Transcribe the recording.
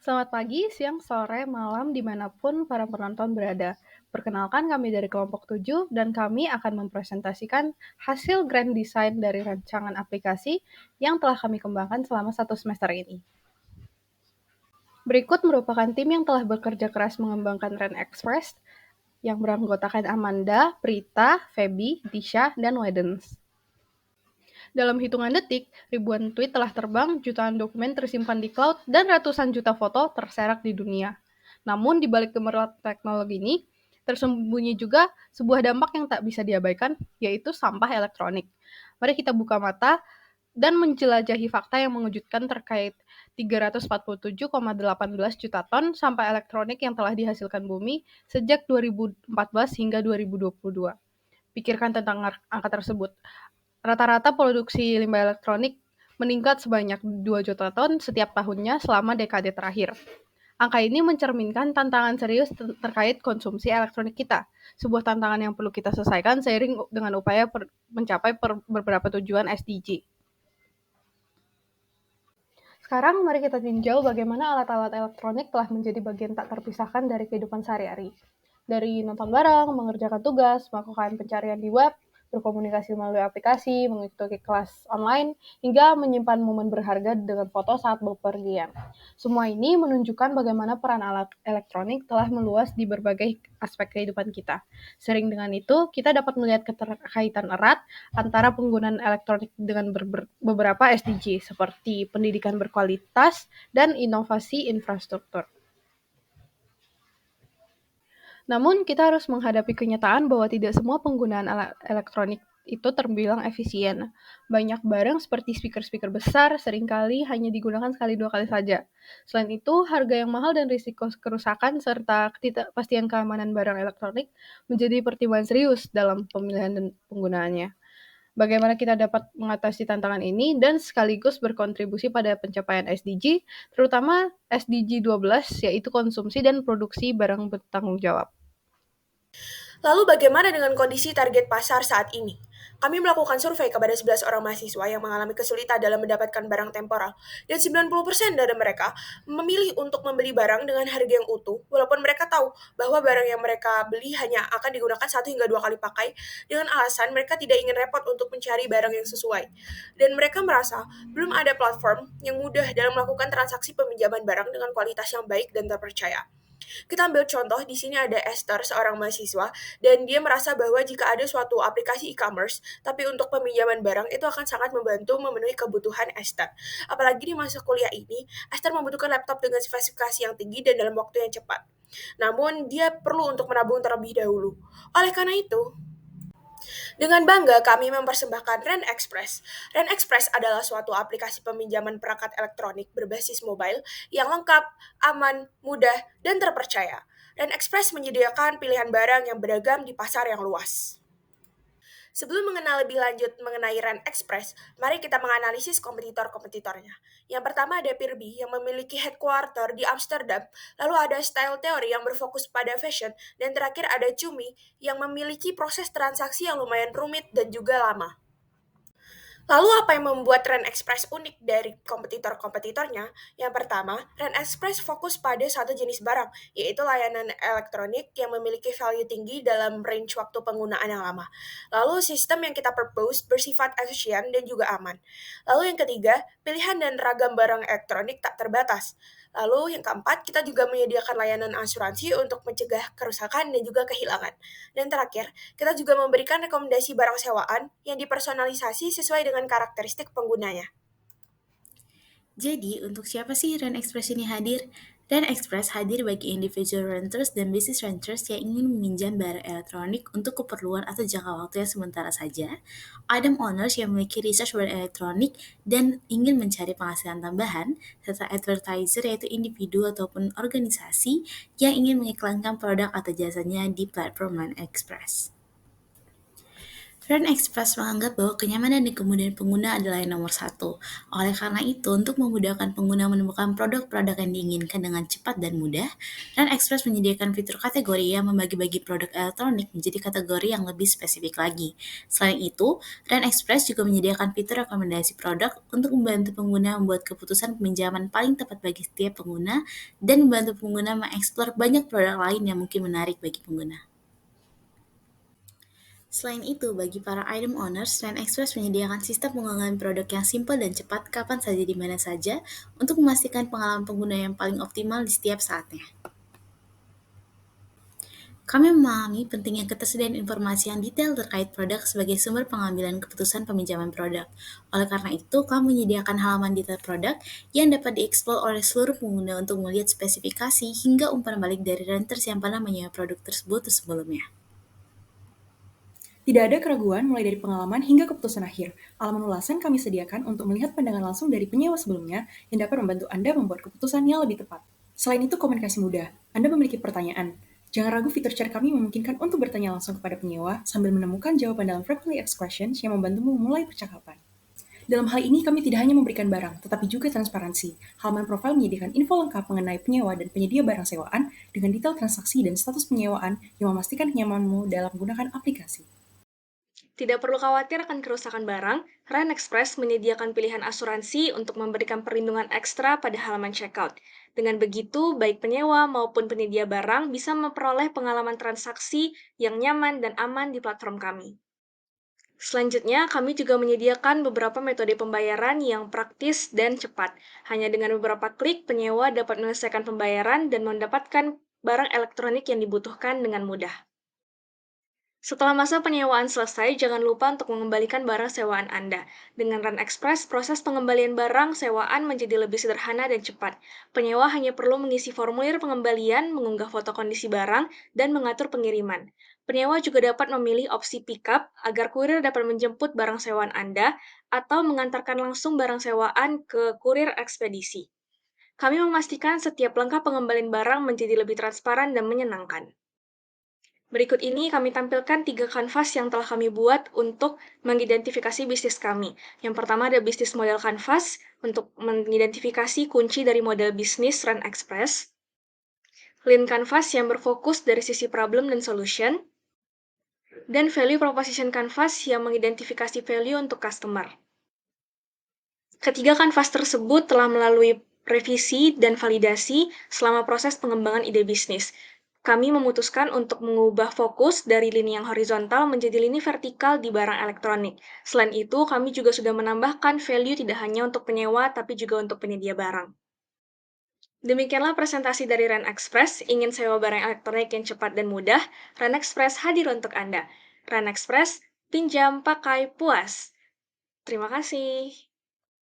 Selamat pagi, siang, sore, malam, dimanapun para penonton berada. Perkenalkan kami dari kelompok 7 dan kami akan mempresentasikan hasil grand design dari rancangan aplikasi yang telah kami kembangkan selama 1 semester ini. Berikut merupakan tim yang telah bekerja keras mengembangkan Ren Express yang beranggotakan Amanda, Prita, Feby, Disha, dan Wedens. Dalam hitungan detik, ribuan tweet telah terbang, jutaan dokumen tersimpan di cloud, dan ratusan juta foto terserak di dunia. Namun, di balik gemerlap teknologi ini, tersembunyi juga sebuah dampak yang tak bisa diabaikan, yaitu sampah elektronik. Mari kita buka mata dan menjelajahi fakta yang mengejutkan terkait 347,18 juta ton sampah elektronik yang telah dihasilkan bumi sejak 2014 hingga 2022. Pikirkan tentang angka tersebut. Rata-rata produksi limbah elektronik meningkat sebanyak 2 juta ton setiap tahunnya selama dekade terakhir. Angka ini mencerminkan tantangan serius terkait konsumsi elektronik kita, sebuah tantangan yang perlu kita selesaikan seiring dengan upaya mencapai beberapa tujuan SDG. Sekarang mari kita tinjau bagaimana alat-alat elektronik telah menjadi bagian tak terpisahkan dari kehidupan sehari-hari. Dari nonton bareng, mengerjakan tugas, melakukan pencarian di web, berkomunikasi melalui aplikasi, mengikuti kelas online, hingga menyimpan momen berharga dengan foto saat bepergian. Semua ini menunjukkan bagaimana peran alat elektronik telah meluas di berbagai aspek kehidupan kita. Sering dengan itu, kita dapat melihat keterkaitan erat antara penggunaan elektronik dengan beberapa SDG, seperti pendidikan berkualitas dan inovasi infrastruktur. Namun, kita harus menghadapi kenyataan bahwa tidak semua penggunaan alat elektronik itu terbilang efisien. Banyak barang seperti speaker-speaker besar seringkali hanya digunakan sekali 2 kali saja. Selain itu, harga yang mahal dan risiko kerusakan serta ketidakpastian keamanan barang elektronik menjadi pertimbangan serius dalam pemilihan dan penggunaannya. Bagaimana kita dapat mengatasi tantangan ini dan sekaligus berkontribusi pada pencapaian SDG, terutama SDG 12, yaitu konsumsi dan produksi barang bertanggung jawab. Lalu bagaimana dengan kondisi target pasar saat ini? Kami melakukan survei kepada 11 orang mahasiswa yang mengalami kesulitan dalam mendapatkan barang temporal, dan 90% dari mereka memilih untuk membeli barang dengan harga yang utuh, walaupun mereka tahu bahwa barang yang mereka beli hanya akan digunakan 1 hingga 2 kali pakai, dengan alasan mereka tidak ingin repot untuk mencari barang yang sesuai. Dan mereka merasa belum ada platform yang mudah dalam melakukan transaksi peminjaman barang dengan kualitas yang baik dan terpercaya. Kita ambil contoh, di sini ada Esther, seorang mahasiswa, dan dia merasa bahwa jika ada suatu aplikasi e-commerce, tapi untuk peminjaman barang itu akan sangat membantu memenuhi kebutuhan Esther. Apalagi di masa kuliah ini, Esther membutuhkan laptop dengan spesifikasi yang tinggi dan dalam waktu yang cepat. Namun, dia perlu untuk menabung terlebih dahulu. Oleh karena itu, dengan bangga kami mempersembahkan Ren Express. Ren Express adalah suatu aplikasi peminjaman perangkat elektronik berbasis mobile yang lengkap, aman, mudah, dan terpercaya. Ren Express menyediakan pilihan barang yang beragam di pasar yang luas. Sebelum mengenal lebih lanjut mengenai Ren Express, mari kita menganalisis kompetitor-kompetitornya. Yang pertama ada Pirbi yang memiliki headquarter di Amsterdam, lalu ada Style Theory yang berfokus pada fashion, dan terakhir ada Cumi yang memiliki proses transaksi yang lumayan rumit dan juga lama. Lalu apa yang membuat Ren Express unik dari kompetitor-kompetitornya? Yang pertama, Ren Express fokus pada satu jenis barang, yaitu layanan elektronik yang memiliki value tinggi dalam range waktu penggunaan yang lama. Lalu sistem yang kita propose bersifat efisien dan juga aman. Lalu yang ketiga, pilihan dan ragam barang elektronik tak terbatas. Lalu yang keempat, kita juga menyediakan layanan asuransi untuk mencegah kerusakan dan juga kehilangan. Dan terakhir, kita juga memberikan rekomendasi barang sewaan yang dipersonalisasi sesuai dengan karakteristik penggunanya. Jadi, untuk siapa sih Rent Express ini hadir? Rent Express hadir bagi individual renters dan business renters yang ingin meminjam barang elektronik untuk keperluan atau jangka waktu yang sementara saja, item owners yang memiliki research barang elektronik dan ingin mencari penghasilan tambahan, serta advertiser yaitu individu ataupun organisasi yang ingin mengiklankan produk atau jasanya di platform Rent Express. Run Express menganggap bahwa kenyamanan dan kemudahan pengguna adalah yang nomor satu. Oleh karena itu, untuk memudahkan pengguna menemukan produk-produk yang diinginkan dengan cepat dan mudah, Run Express menyediakan fitur kategori yang membagi-bagi produk elektronik menjadi kategori yang lebih spesifik lagi. Selain itu, Run Express juga menyediakan fitur rekomendasi produk untuk membantu pengguna membuat keputusan peminjaman paling tepat bagi setiap pengguna dan membantu pengguna mengeksplor banyak produk lain yang mungkin menarik bagi pengguna. Selain itu, bagi para item owners, Run Express menyediakan sistem penggunaan produk yang simpel dan cepat kapan saja di mana saja untuk memastikan pengalaman pengguna yang paling optimal di setiap saatnya. Kami memahami pentingnya ketersediaan informasi yang detail terkait produk sebagai sumber pengambilan keputusan peminjaman produk. Oleh karena itu, kami menyediakan halaman detail produk yang dapat dieksplor oleh seluruh pengguna untuk melihat spesifikasi hingga umpan balik dari renters yang pernah menyewa produk tersebut sebelumnya. Tidak ada keraguan mulai dari pengalaman hingga keputusan akhir. Halaman ulasan kami sediakan untuk melihat pandangan langsung dari penyewa sebelumnya yang dapat membantu Anda membuat keputusan yang lebih tepat. Selain itu, komunikasi mudah. Anda memiliki pertanyaan. Jangan ragu, fitur chat kami memungkinkan untuk bertanya langsung kepada penyewa sambil menemukan jawaban dalam frequently asked questions yang membantumu memulai percakapan. Dalam hal ini, kami tidak hanya memberikan barang, tetapi juga transparansi. Halaman profil menyediakan info lengkap mengenai penyewa dan penyedia barang sewaan dengan detail transaksi dan status penyewaan yang memastikan kenyamananmu dalam menggunakan aplikasi. Tidak perlu khawatir akan kerusakan barang, Run Express menyediakan pilihan asuransi untuk memberikan perlindungan ekstra pada halaman checkout. Dengan begitu, baik penyewa maupun penyedia barang bisa memperoleh pengalaman transaksi yang nyaman dan aman di platform kami. Selanjutnya, kami juga menyediakan beberapa metode pembayaran yang praktis dan cepat. Hanya dengan beberapa klik, penyewa dapat menyelesaikan pembayaran dan mendapatkan barang elektronik yang dibutuhkan dengan mudah. Setelah masa penyewaan selesai, jangan lupa untuk mengembalikan barang sewaan Anda. Dengan Run Express, proses pengembalian barang sewaan menjadi lebih sederhana dan cepat. Penyewa hanya perlu mengisi formulir pengembalian, mengunggah foto kondisi barang, dan mengatur pengiriman. Penyewa juga dapat memilih opsi pick-up agar kurir dapat menjemput barang sewaan Anda atau mengantarkan langsung barang sewaan ke kurir ekspedisi. Kami memastikan setiap langkah pengembalian barang menjadi lebih transparan dan menyenangkan. Berikut ini kami tampilkan 3 kanvas yang telah kami buat untuk mengidentifikasi bisnis kami. Yang pertama ada bisnis model kanvas untuk mengidentifikasi kunci dari model bisnis Run Express. Lean Canvas yang berfokus dari sisi problem dan solution. Dan Value Proposition Canvas yang mengidentifikasi value untuk customer. Ketiga kanvas tersebut telah melalui revisi dan validasi selama proses pengembangan ide bisnis. Kami memutuskan untuk mengubah fokus dari lini yang horizontal menjadi lini vertikal di barang elektronik. Selain itu, kami juga sudah menambahkan value tidak hanya untuk penyewa, tapi juga untuk penyedia barang. Demikianlah presentasi dari Run Express. Ingin sewa barang elektronik yang cepat dan mudah, Run Express hadir untuk Anda. Run Express, pinjam, pakai, puas. Terima kasih.